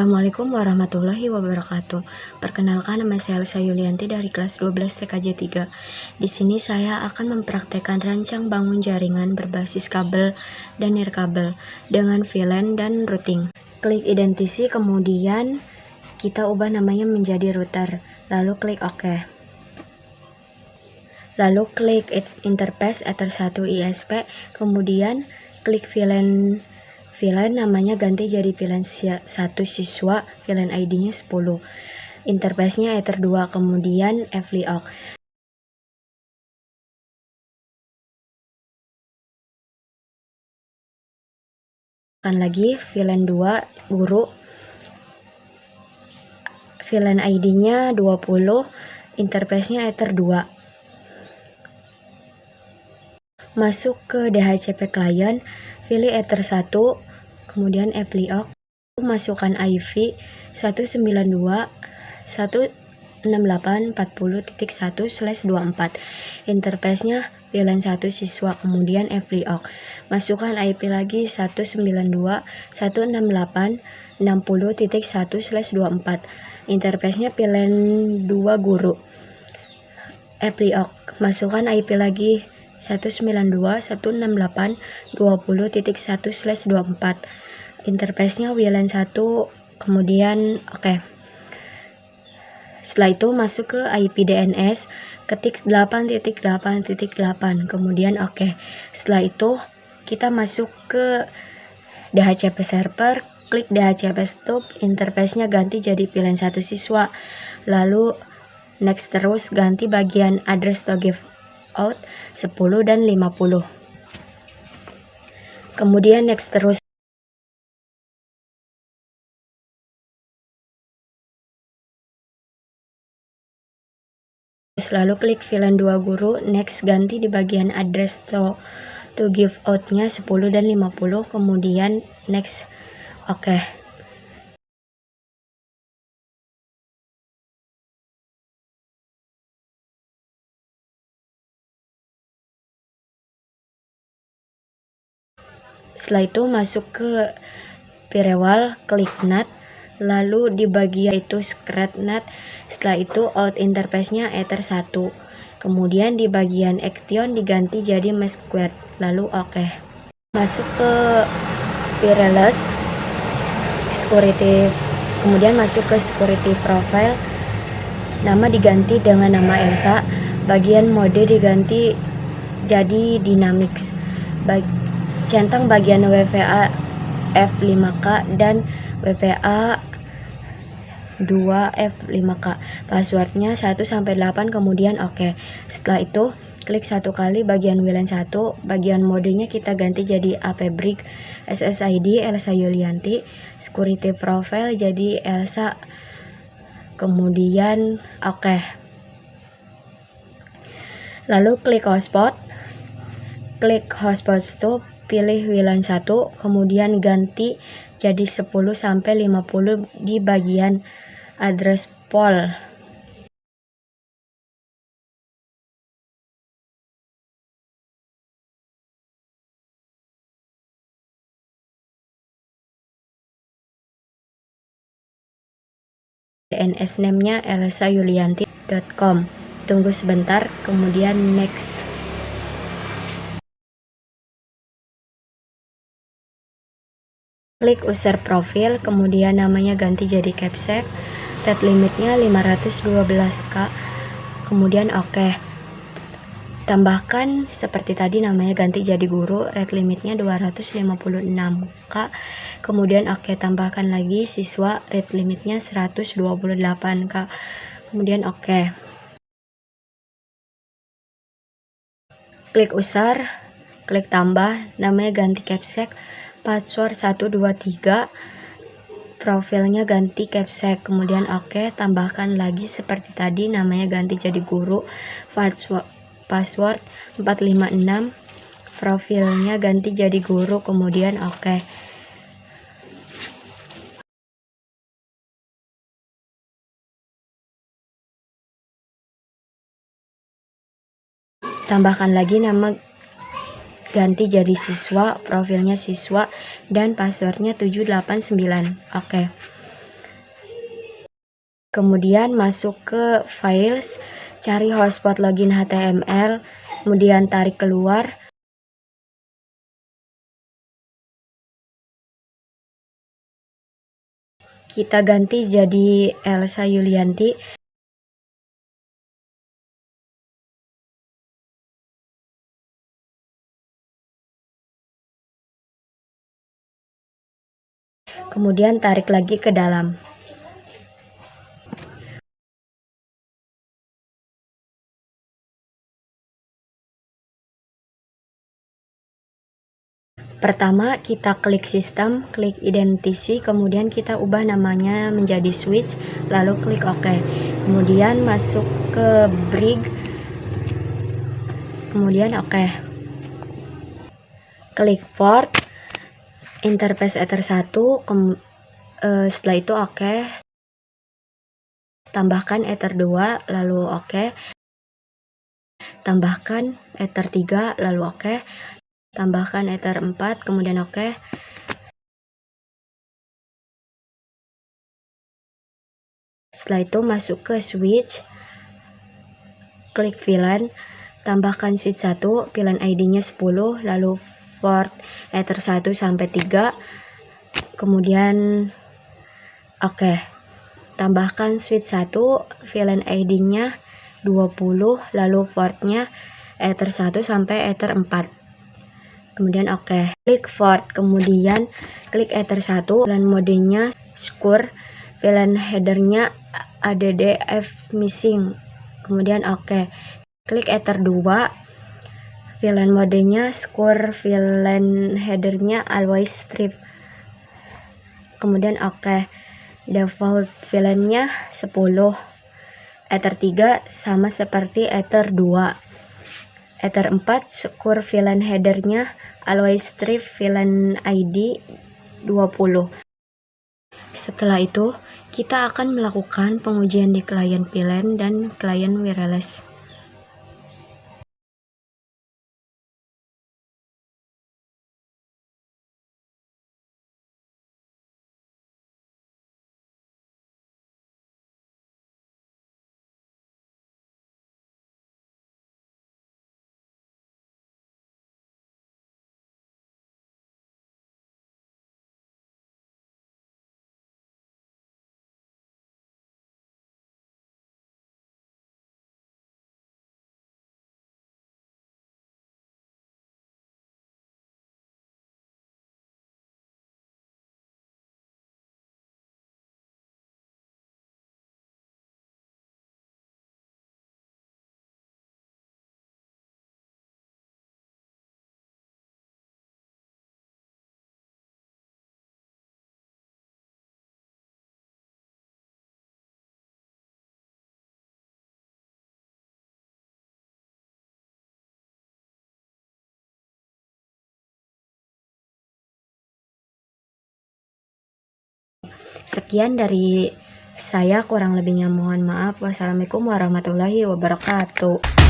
Assalamualaikum warahmatullahi wabarakatuh. Perkenalkan, nama saya Elsa Yulianti dari kelas 12 TKJ 3. Di sini saya akan mempraktekkan rancang bangun jaringan berbasis kabel dan nirkabel dengan VLAN dan routing. Klik identisi, kemudian kita ubah namanya menjadi router, lalu klik OK. Lalu klik interface Ether1 ISP, kemudian klik VLAN namanya ganti jadi VLAN 1 siswa, VLAN ID-nya 10. Interface-nya Ether2, kemudian FLIOC. Lagi VLAN 2 guru, VLAN ID-nya 20, interface-nya Ether2. Masuk ke DHCP client, pilih Ether1, kemudian FLIOC, masukkan IP 192.168.40.1/24. Interface-nya VLAN 1 siswa, kemudian FLIOC. Masukkan IP lagi 192.168.60.1/24. Interface-nya VLAN 2 guru. FLIOC. Masukkan IP lagi 192.168.20.1/24. Interface-nya VLAN 1, kemudian OK. Setelah itu masuk ke IP DNS, ketik 8.8.8, kemudian OK. Setelah itu kita masuk ke DHCP server, klik DHCP stop, interface-nya ganti jadi VLAN 1 siswa, lalu next, terus ganti bagian address to give out 10 dan 50. Kemudian next terus. Lalu klik VLAN 2 guru, next ganti di bagian address to give out-nya 10 dan 50, kemudian next, OK. Setelah itu masuk ke firewall, klik NAT, lalu di bagian itu secret NAT. Setelah itu out interface-nya Ether1, kemudian di bagian action diganti jadi MSquared, lalu OK. Masuk ke wireless security, kemudian masuk ke security profile, nama diganti dengan nama Elsa, bagian mode diganti jadi Dynamics, centang bagian WPA F5K dan WPA 2F5K, passwordnya 1-8, kemudian OK. Setelah itu klik satu kali bagian VLAN 1, bagian modenya kita ganti jadi AP Brick, SSID Elsa Yulianti, security profile jadi Elsa, kemudian OK. Lalu klik hotspot, klik hotspot stop, pilih VLAN 1, kemudian ganti jadi 10-50 di bagian address pool. DNS name-nya elsayulianti.com. Tunggu sebentar, kemudian next. Klik user profil, kemudian namanya ganti jadi Capsec, rate limitnya 512k, kemudian OK. Tambahkan seperti tadi, namanya ganti jadi guru, rate limitnya 256k, kemudian OK. Tambahkan lagi siswa, rate limitnya 128k, kemudian OK. Klik user, klik tambah, namanya ganti Capsec, password 123, profilnya ganti Capsec, kemudian OK. Tambahkan lagi seperti tadi, namanya ganti jadi guru, password 456, profilnya ganti jadi guru, kemudian OK. Tambahkan lagi nama ganti jadi siswa, profilnya siswa, dan passwordnya 789. OK. Kemudian masuk ke Files, cari hotspot login HTML, kemudian tarik keluar. Kita ganti jadi Elsa Yulianti. Kemudian tarik lagi ke dalam. Pertama, kita klik sistem, klik identity, kemudian kita ubah namanya menjadi switch, lalu klik OK. Kemudian masuk ke brig, kemudian OK. Klik port, interface Ether 1, setelah itu OK. Tambahkan Ether 2, lalu OK. Tambahkan Ether 3, lalu OK. Tambahkan Ether 4, kemudian OK. Setelah itu masuk ke switch, klik VLAN, tambahkan switch 1, VLAN ID-nya 10, lalu port Ether 1 sampai 3, kemudian OK. Tambahkan switch 1, VLAN ID-nya 20, lalu portnya Ether 1 sampai Ether 4. Kemudian OK. Klik port, kemudian klik Ether 1, VLAN modenya secure, VLAN headernya addf missing. Kemudian OK. Klik Ether 2, VLAN modenya secure, VLAN headernya always strip. Kemudian OK. Default VLAN-nya 10. Ether 3 sama seperti Ether 2. Ether 4 secure, VLAN headernya always strip, VLAN ID 20. Setelah itu, kita akan melakukan pengujian di klien VLAN dan klien wireless. Sekian dari saya, kurang lebihnya mohon maaf. Wassalamualaikum warahmatullahi wabarakatuh.